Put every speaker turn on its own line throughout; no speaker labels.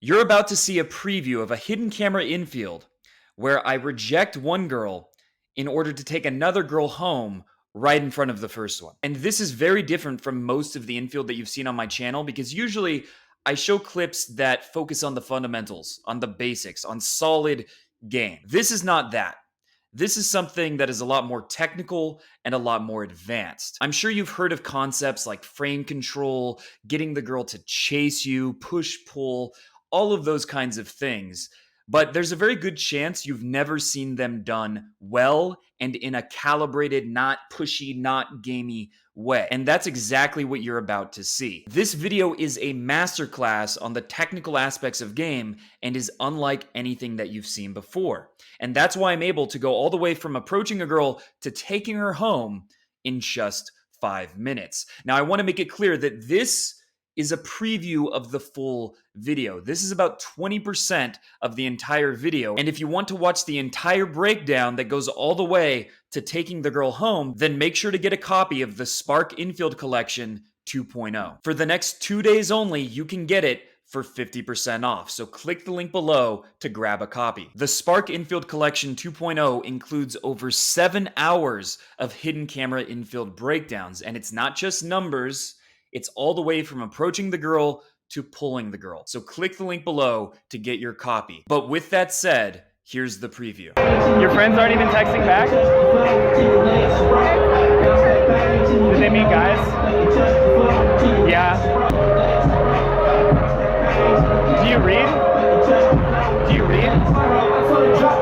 You're about to see a preview of a hidden camera infield where I reject one girl in order to take another girl home right in front of the first one. And this is very different from most of the infield that you've seen on my channel because usually I show clips that focus on the fundamentals, on the basics, on solid game. This is not that. This is something that is a lot more technical and a lot more advanced. I'm sure you've heard of concepts like frame control, getting the girl to chase you, push pull, all of those kinds of things. But there's a very good chance you've never seen them done well and in a calibrated, not pushy, not gamey way. And that's exactly what you're about to see. This video is a masterclass on the technical aspects of game and is unlike anything that you've seen before. And that's why I'm able to go all the way from approaching a girl to taking her home in just 5 minutes. Now, I want to make it clear that this is a preview of the full video. This is about 20% of the entire video. And if you want to watch the entire breakdown that goes all the way to taking the girl home, then make sure to get a copy of the Spark Infield Collection 2.0. For the next 2 days only, you can get it for 50% off. So click the link below to grab a copy. The Spark Infield Collection 2.0 includes over 7 hours of hidden camera infield breakdowns. And it's not just numbers, it's all the way from approaching the girl to pulling the girl. So click the link below to get your copy. But with that said, here's the preview. Your friends aren't even texting back? Did they meet guys? Yeah. Do you read? Do you read?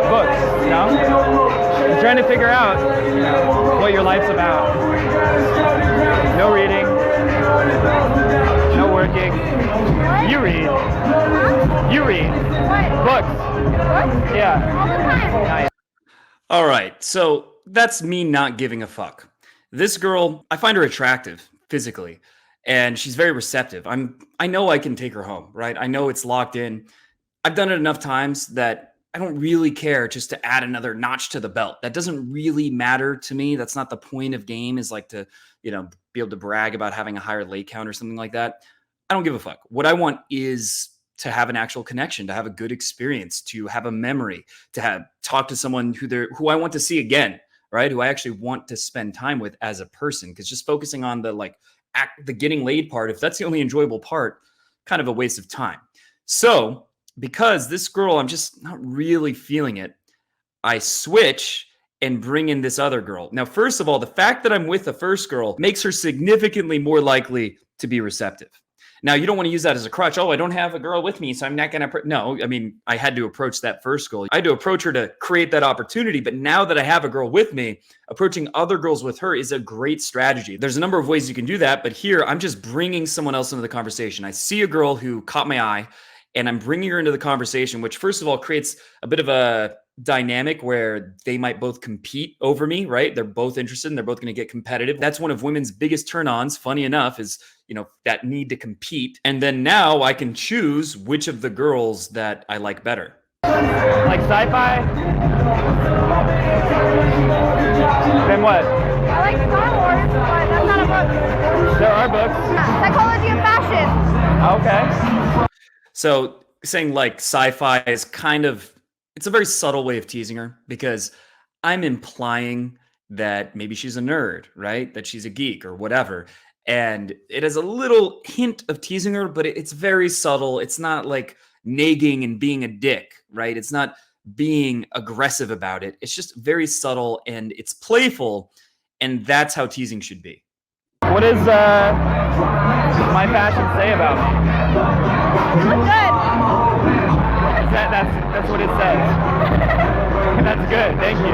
Books, no? I'm trying to figure out what your life's about. No reading. No working. What? You read. Huh? You read. What? Books. Books? Yeah. All the time. Nice. All right, so that's me not giving a fuck. This girl, I find her attractive physically, and she's very receptive. I know I can take her home, right? I know it's locked in. I've done it enough times that I don't really care just to add another notch to the belt. That doesn't really matter to me. That's not the point of game, is like to, be able to brag about having a higher late count or something like that. I don't give a fuck. What I want is to have an actual connection, to have a good experience, to have a memory, to talk to someone who I want to see again, right? Who I actually want to spend time with as a person. Because just focusing on the getting laid part, if that's the only enjoyable part, kind of a waste of time. So because this girl, I'm just not really feeling it, I switch and bring in this other girl. Now, first of all, the fact that I'm with the first girl makes her significantly more likely to be receptive. Now, you don't want to use that as a crutch. Oh, I don't have a girl with me, so I'm not going to... No, I mean, I had to approach that first girl. I had to approach her to create that opportunity. But now that I have a girl with me, approaching other girls with her is a great strategy. There's a number of ways you can do that. But here, I'm just bringing someone else into the conversation. I see a girl who caught my eye, and I'm bringing her into the conversation, which first of all creates a bit of a dynamic where they might both compete over me, right? They're both interested and they're both going to get competitive. That's one of women's biggest turn-ons, funny enough, is, that need to compete. And then now I can choose which of the girls that I like better. Like sci-fi? Then what?
I like Star Wars, but that's not a book.
There are books.
Psychology of Fashion.
Okay. So saying like sci-fi is it's a very subtle way of teasing her, because I'm implying that maybe she's a nerd, right? That she's a geek or whatever. And it is a little hint of teasing her, but it's very subtle. It's not like nagging and being a dick, right? It's not being aggressive about it. It's just very subtle and it's playful. And that's how teasing should be. What does my fashion say about me?
You look good.
That's what it says. That's good. Thank you.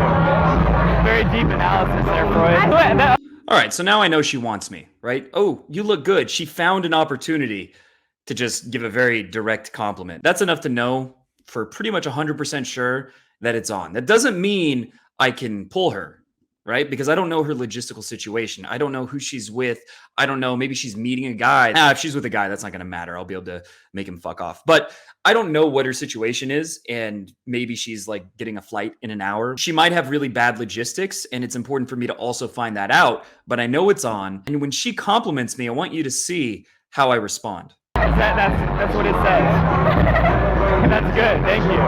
Very deep analysis there, Freud. All right, so now I know she wants me, right? Oh, you look good. She found an opportunity to just give a very direct compliment. That's enough to know for pretty much 100% sure that it's on. That doesn't mean I can pull her, right? Because I don't know her logistical situation. I don't know who she's with. I don't know. Maybe she's meeting a guy. If she's with a guy, that's not going to matter. I'll be able to make him fuck off. But I don't know what her situation is. And maybe she's like getting a flight in an hour. She might have really bad logistics. And it's important for me to also find that out. But I know it's on. And when she compliments me, I want you to see how I respond. That's what it says. That's good. Thank you.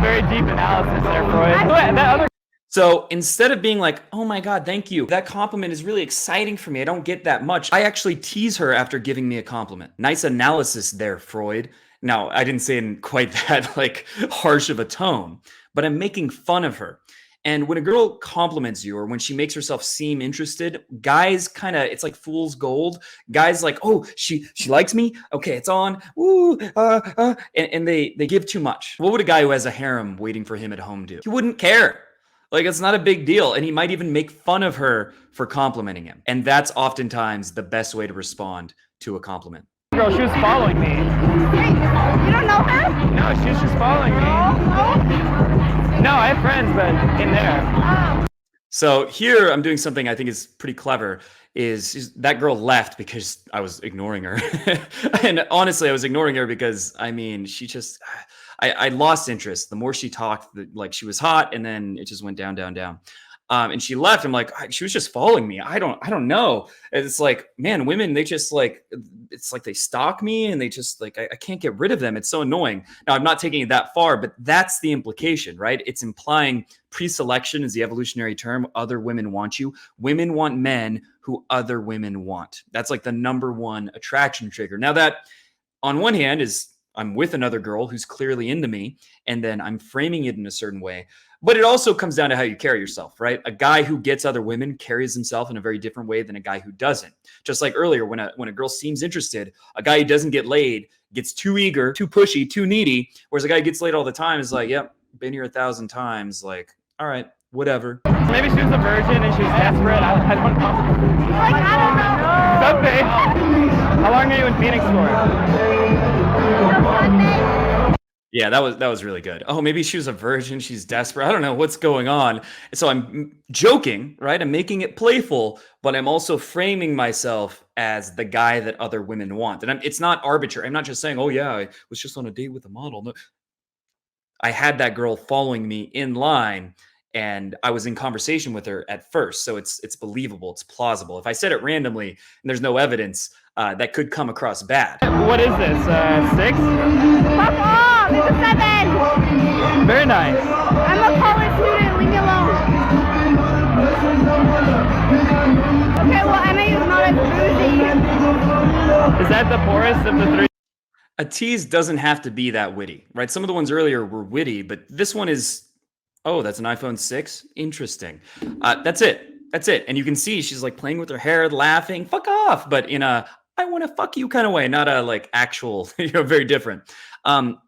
Very deep analysis there, Freud. So instead of being like, oh my God, thank you. That compliment is really exciting for me. I don't get that much. I actually tease her after giving me a compliment. Nice analysis there, Freud. Now, I didn't say in quite that like harsh of a tone, but I'm making fun of her. And when a girl compliments you or when she makes herself seem interested, guys kind of, it's like fool's gold. Guys like, oh, she likes me. Okay, it's on. Ooh, and they give too much. What would a guy who has a harem waiting for him at home do? He wouldn't care. Like, it's not a big deal. And he might even make fun of her for complimenting him. And that's oftentimes the best way to respond to a compliment. Girl, she was following me.
Wait, you don't know her?
No, she was just following me. No, I have friends, but in there. Oh. So here I'm doing something I think is pretty clever. Is that girl left because I was ignoring her. And honestly, I was ignoring her because, I mean, she just, I lost interest. The more she talked, like she was hot, and then it just went down, down, down. And she left. I'm like, she was just following me. I don't know. And it's like, man, women, they just like, it's like they stalk me and they just like, I can't get rid of them. It's so annoying. Now, I'm not taking it that far, but that's the implication, right? It's implying pre-selection is the evolutionary term. Other women want you. Women want men who other women want. That's like the number one attraction trigger. Now that on one hand is I'm with another girl who's clearly into me, and then I'm framing it in a certain way. But it also comes down to how you carry yourself, right? A guy who gets other women carries himself in a very different way than a guy who doesn't. Just like earlier, when a girl seems interested, a guy who doesn't get laid gets too eager, too pushy, too needy, whereas a guy who gets laid all the time is like, yep, been here 1,000 times, like, all right, whatever. Maybe she was a virgin and she was desperate. I don't know.
Like, I don't know.
Something. How long are you in Phoenix for? Yeah, that was really good. Oh, maybe she was a virgin. She's desperate. I don't know what's going on. So I'm joking, right? I'm making it playful, but I'm also framing myself as the guy that other women want. And it's not arbitrary. I'm not just saying, oh yeah, I was just on a date with a model. No, I had that girl following me in line, and I was in conversation with her at first. So it's believable. It's plausible. If I said it randomly and there's no evidence, that could come across bad. What is this? 6?
Fuck off! It's a 7!
Very nice.
I'm a college student. Leave me alone. Okay, well, Emma is not as bougie.
Is that the poorest of the 3? A tease doesn't have to be that witty, right? Some of the ones earlier were witty, but this one is, oh, that's an iPhone 6? Interesting. That's it. That's it. And you can see she's like playing with her hair, laughing, fuck off, but in a I want to fuck you kind of way, not a like actual, very different.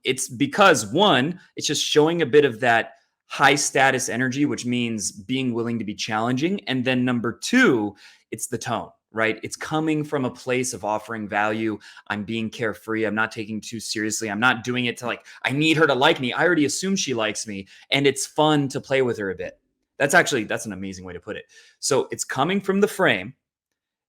It's because one, it's just showing a bit of that high status energy, which means being willing to be challenging. And then number two, it's the tone, right? It's coming from a place of offering value. I'm being carefree. I'm not taking too seriously. I'm not doing it to like, I need her to like me. I already assume she likes me. And it's fun to play with her a bit. That's an amazing way to put it. So it's coming from the frame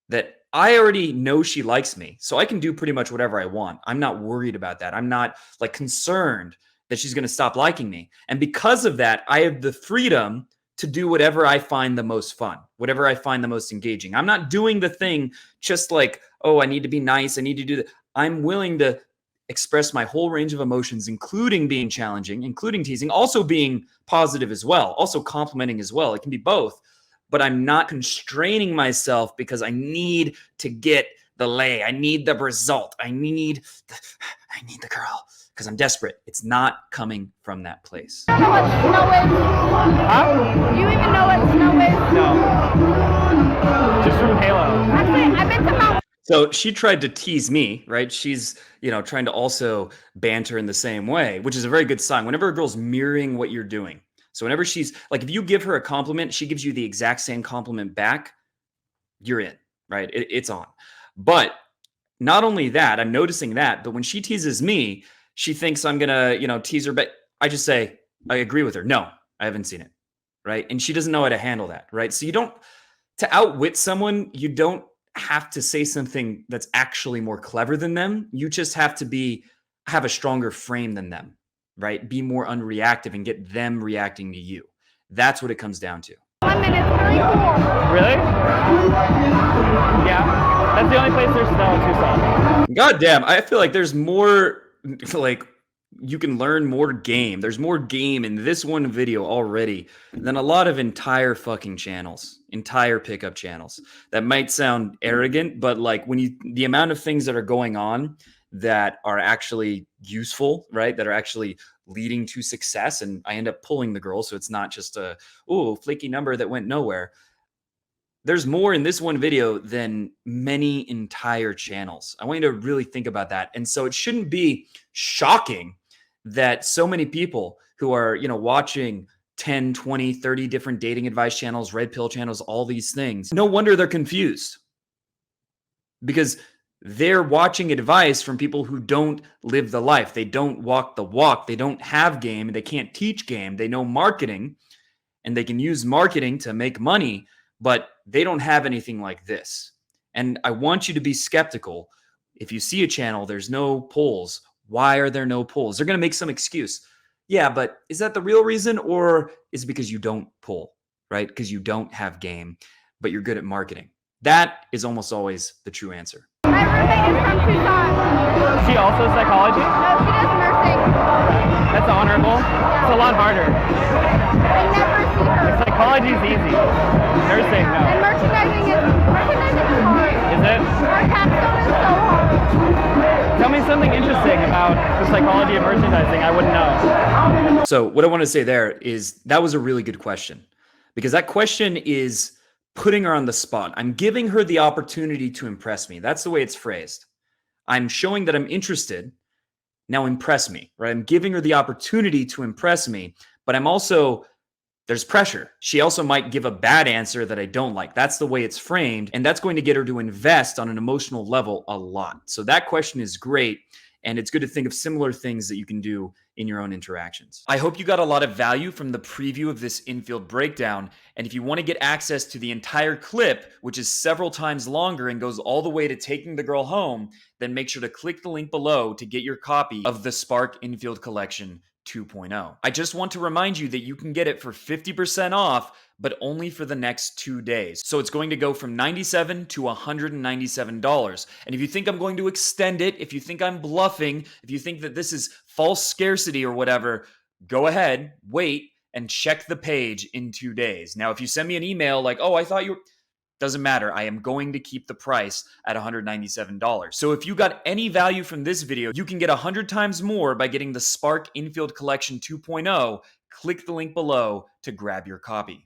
that I already know she likes me, so I can do pretty much whatever I want. I'm not worried about that. I'm not like concerned that she's going to stop liking me. And because of that, I have the freedom to do whatever I find the most fun, whatever I find the most engaging. I'm not doing the thing just like, oh, I need to be nice. I need to do that. I'm willing to express my whole range of emotions, including being challenging, including teasing, also being positive as well, also complimenting as well. It can be both. But I'm not constraining myself because I need to get the lay. I need the result. I need the girl because I'm desperate. It's not coming from that place.
I don't know what snow is.
Huh?
Do you even know what snow is?
No. Just from Halo.
Actually, I've been to Mount.
So she tried to tease me, right? She's, trying to also banter in the same way, which is a very good sign. Whenever a girl's mirroring what you're doing. So whenever she's like, if you give her a compliment, she gives you the exact same compliment back, you're in, right? It's on. But not only that, I'm noticing that, but when she teases me, she thinks I'm going to, tease her. But I just say, I agree with her. No, I haven't seen it. Right. And she doesn't know how to handle that. Right. So to outwit someone, you don't have to say something that's actually more clever than them. You just have to have a stronger frame than them. Right? Be more unreactive and get them reacting to you. That's what it comes down to.
Lemon is really cool.
Really? Yeah. That's the only place there's snow in Tucson.
God damn, I feel like there's more, like, you can learn more game. There's more game in this one video already than a lot of entire fucking channels, entire pickup channels. That might sound arrogant, but like the amount of things that are going on that are actually useful, right? That are actually leading to success. And I end up pulling the girl. So it's not just a, oh, flaky number that went nowhere. There's more in this one video than many entire channels. I want you to really think about that. And so it shouldn't be shocking that so many people who are, watching 10, 20, 30 different dating advice channels, red pill channels, all these things, no wonder they're confused, because they're watching advice from people who don't live the life. They don't walk the walk. They don't have game. They can't teach game. They know marketing, and they can use marketing to make money, but they don't have anything like this. And I want you to be skeptical. If you see a channel, there's no polls. Why are there no polls? They're going to make some excuse. Yeah, but is that the real reason, or is it because you don't poll, right? Because you don't have game, but you're good at marketing. That is almost always the true answer.
My roommate is from Tucson.
She also psychology?
No, she does nursing.
That's honorable. It's a lot harder.
I never see her.
Psychology's easy. Nursing, no.
And merchandising is hard.
Is it?
Our capstone is so hard.
Tell me something interesting about the psychology of merchandising I wouldn't know.
So what I want to say there is that was a really good question, because that question is putting her on the spot. I'm giving her the opportunity to impress me. That's the way it's phrased. I'm showing that I'm interested. Now impress me, right? I'm giving her the opportunity to impress me, but there's pressure. She also might give a bad answer that I don't like. That's the way it's framed, and that's going to get her to invest on an emotional level a lot. So that question is great, and it's good to think of similar things that you can do in your own interactions. I hope you got a lot of value from the preview of this infield breakdown, and if you want to get access to the entire clip, which is several times longer and goes all the way to taking the girl home, then make sure to click the link below to get your copy of the Spark Infield Collection 2.0. I just want to remind you that you can get it for 50% off, but only for the next 2 days. So it's going to go from $97 to $197. And if you think I'm going to extend it, if you think I'm bluffing, if you think that this is false scarcity or whatever, go ahead, wait, and check the page in 2 days. Now, if you send me an email like, oh, I thought you were... Doesn't matter. I am going to keep the price at $197. So if you got any value from this video, you can get 100 times more by getting the Spark Infield Collection 2.0. Click the link below to grab your copy.